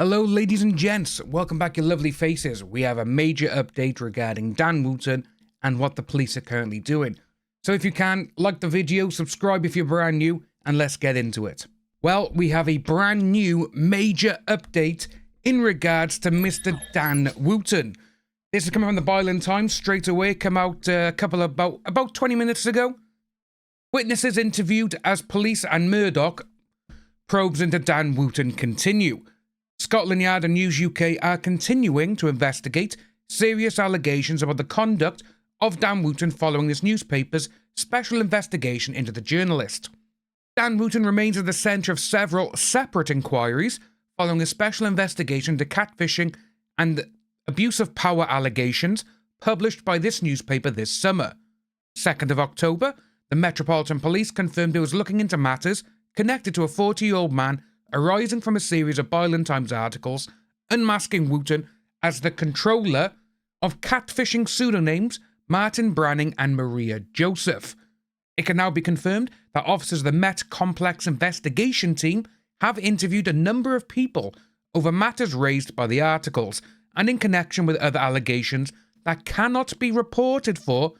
Hello ladies and gents, welcome back your lovely faces. We have a major update regarding Dan Wootton and what the police are currently doing. So if you can, like the video, subscribe if you're brand new, and let's get into it. Well, we have a brand new major update in regards to Mr. Dan Wootton. This is coming from the Byline Times straight away, come out about 20 minutes ago. Witnesses interviewed as police and Murdoch probes into Dan Wootton continue. Scotland Yard and News UK are continuing to investigate serious allegations about the conduct of Dan Wootton following this newspaper's special investigation into the journalist. Dan Wootton remains at the centre of several separate inquiries following a special investigation into catfishing and abuse of power allegations published by this newspaper this summer. 2nd of October, the Metropolitan Police confirmed it was looking into matters connected to a 40-year-old man arising from a series of Byline Times articles unmasking Wootton as the controller of catfishing pseudonyms Martin Branning and Maria Joseph. It can now be confirmed that officers of the Met Complex investigation team have interviewed a number of people over matters raised by the articles and in connection with other allegations that cannot be reported for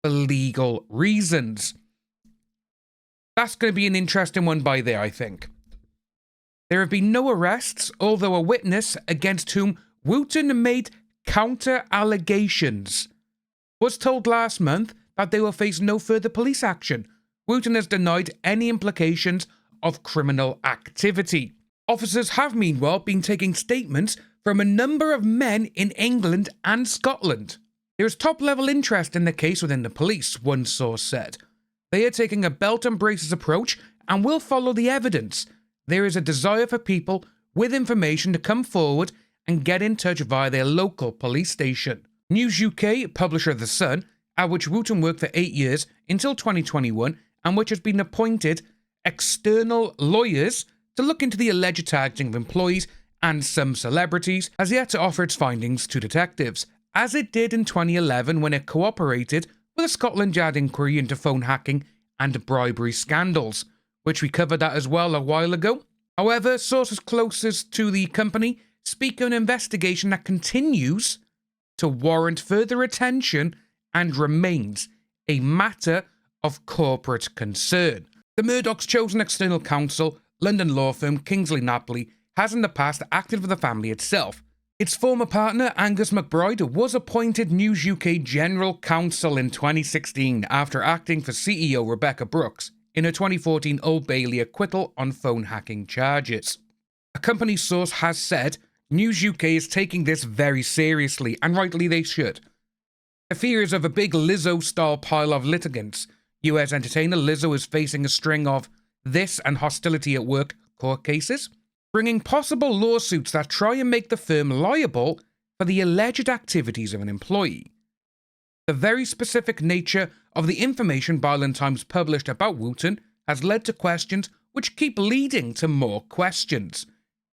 legal reasons. That's going to be an interesting one by there, I think. There have been no arrests, although a witness against whom Wootton made counter-allegations was told last month that they will face no further police action. Wootton has denied any implications of criminal activity. Officers have meanwhile been taking statements from a number of men in England and Scotland. There is top-level interest in the case within the police, one source said. They are taking a belt and braces approach and will follow the evidence. There is a desire for people with information to come forward and get in touch via their local police station. News UK, publisher of The Sun, at which Wootton worked for 8 years until 2021, and which has been appointed external lawyers to look into the alleged targeting of employees and some celebrities, has yet to offer its findings to detectives, as it did in 2011 when it cooperated with a Scotland Yard inquiry into phone hacking and bribery scandals, which we covered that as well a while ago. However, sources closest to the company speak of an investigation that continues to warrant further attention and remains a matter of corporate concern. The Murdoch's chosen external counsel, London law firm Kingsley Napley, has in the past acted for the family itself. Its former partner, Angus McBride, was appointed News UK General Counsel in 2016 after acting for CEO Rebecca Brooks in her 2014 Old Bailey acquittal on phone hacking charges. A company source has said News UK is taking this very seriously, and rightly they should. The fears of a big Lizzo-style pile of litigants. US entertainer Lizzo is facing a string of this and hostility at work court cases, bringing possible lawsuits that try and make the firm liable for the alleged activities of an employee. The very specific nature of the information Byline Times published about Wootton has led to questions which keep leading to more questions.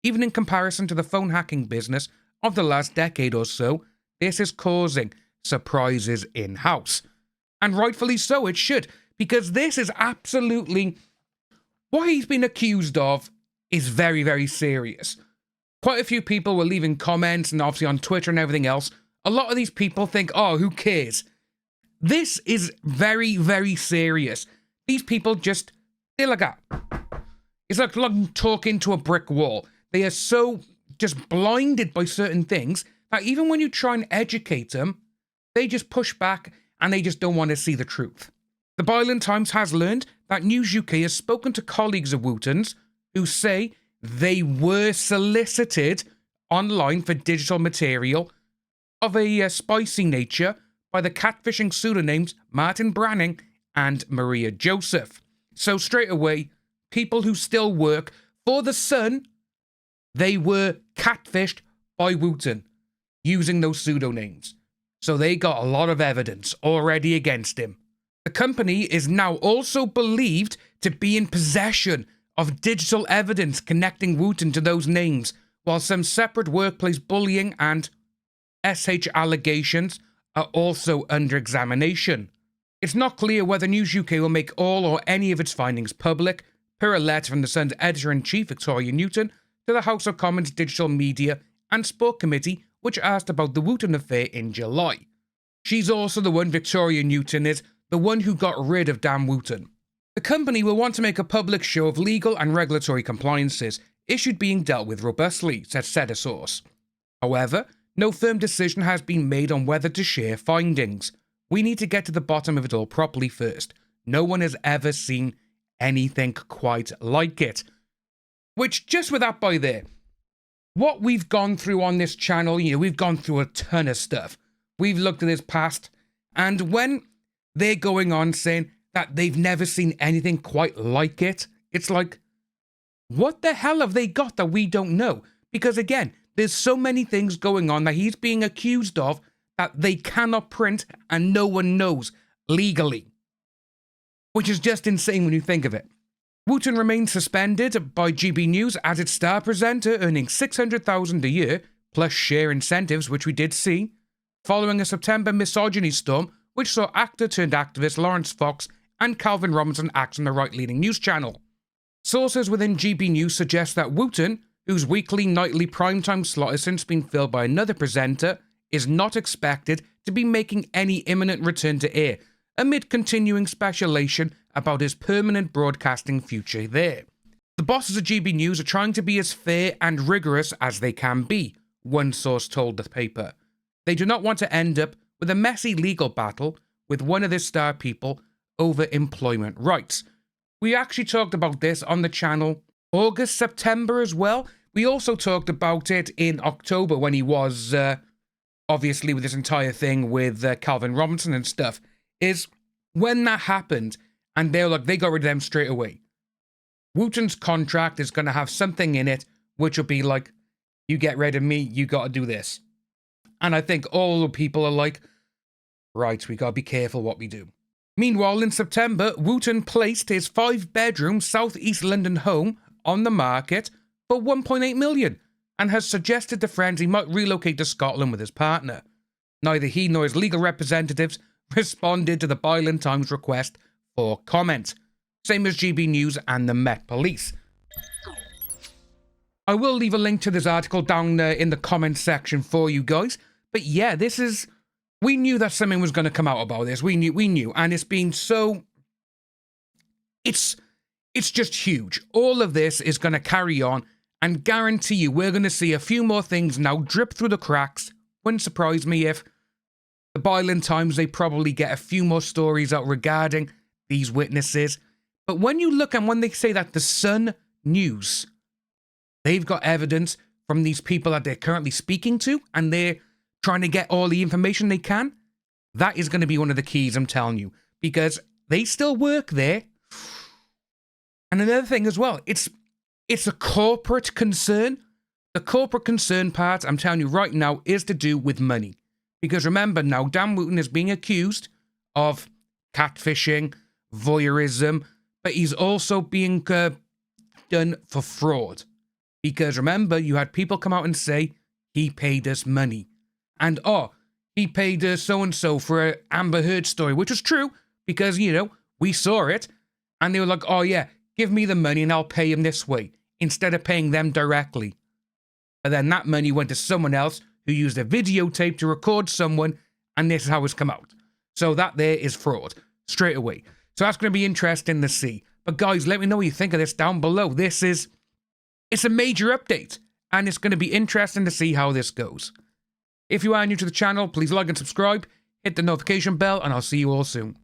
Even in comparison to the phone hacking business of the last decade or so, this is causing surprises in-house. And rightfully so, it should, because this is absolutely... what he's been accused of is very, very serious. Quite a few people were leaving comments, and obviously on Twitter and everything else. A lot of these people think, oh, who cares? This is very, very serious. These people they're like that. It's like talking to a brick wall. They are so just blinded by certain things that even when you try and educate them, they just push back and they just don't want to see the truth. The Byline Times has learned that News UK has spoken to colleagues of Wootton's who say they were solicited online for digital material of a spicy nature by the catfishing pseudonyms Martin Branning and Maria Joseph. So straight away, people who still work for The Sun, they were catfished by Wootton using those pseudonyms. So they got a lot of evidence already against him. The company is now also believed to be in possession of digital evidence connecting Wootton to those names, while some separate workplace bullying and SH allegations are also under examination. It's not clear whether News UK will make all or any of its findings public, per a letter from The Sun's editor-in-chief, Victoria Newton, to the House of Commons Digital Media and Sport Committee, which asked about the WOOTTON affair in July. She's also the one, Victoria Newton is, the one who got rid of Dan WOOTTON. The company will want to make a public show of legal and regulatory compliances, issues being dealt with robustly, said a source. However, no firm decision has been made on whether to share findings. We need to get to the bottom of it all properly first. No one has ever seen anything quite like it. Which, just with that by there, what we've gone through on this channel, we've gone through a ton of stuff. We've looked at this past, and when they're going on saying that they've never seen anything quite like it, it's like, what the hell have they got that we don't know? Because again, there's so many things going on that he's being accused of that they cannot print and no one knows legally. Which is just insane when you think of it. WOOTTON remains suspended by GB News as its star presenter, earning $600,000 a year, plus share incentives, which we did see, following a September misogyny storm, which saw actor-turned-activist Laurence Fox and Calvin Robinson act on the right-leaning news channel. Sources within GB News suggest that WOOTTON, whose weekly nightly primetime slot has since been filled by another presenter, is not expected to be making any imminent return to air, amid continuing speculation about his permanent broadcasting future there. The bosses of GB News are trying to be as fair and rigorous as they can be, one source told the paper. They do not want to end up with a messy legal battle with one of their star people over employment rights. We actually talked about this on the channel August, September as well. We also talked about it in October when he was, obviously with this entire thing with Calvin Robinson and stuff, is when that happened and they got rid of them straight away. WOOTTON's contract is going to have something in it which will be like, you get rid of me, you got to do this. And I think all the people are like, right, we got to be careful what we do. Meanwhile, in September, WOOTTON placed his 5-bedroom southeast London home on the market for $1.8 million and has suggested to friends he might relocate to Scotland with his partner. Neither he nor his legal representatives responded to the Byline Times request for comment. Same as GB News and the Met Police. I will leave a link to this article down in the comment section for you guys. But yeah, this is... We knew that something was going to come out about this. We knew. And it's been so... It's just huge. All of this is going to carry on. And guarantee you, we're going to see a few more things now drip through the cracks. Wouldn't surprise me if the Byline Times, they probably get a few more stories out regarding these witnesses. But when you look and when they say that the Sun News, they've got evidence from these people that they're currently speaking to, and they're trying to get all the information they can, that is going to be one of the keys, I'm telling you, because they still work there. And another thing as well, it's a corporate concern. The corporate concern part, I'm telling you right now, is to do with money. Because remember now, Dan WOOTTON is being accused of catfishing, voyeurism, but he's also being done for fraud. Because remember, you had people come out and say, he paid us money. And, he paid so-and-so for an Amber Heard story, which was true, because, we saw it. And they were like, oh yeah, give me the money and I'll pay him this way, instead of paying them directly. And then that money went to someone else who used a videotape to record someone, and this is how it's come out. So that there is fraud, straight away. So that's going to be interesting to see. But guys, let me know what you think of this down below. It's a major update, and it's going to be interesting to see how this goes. If you are new to the channel, please like and subscribe, hit the notification bell, and I'll see you all soon.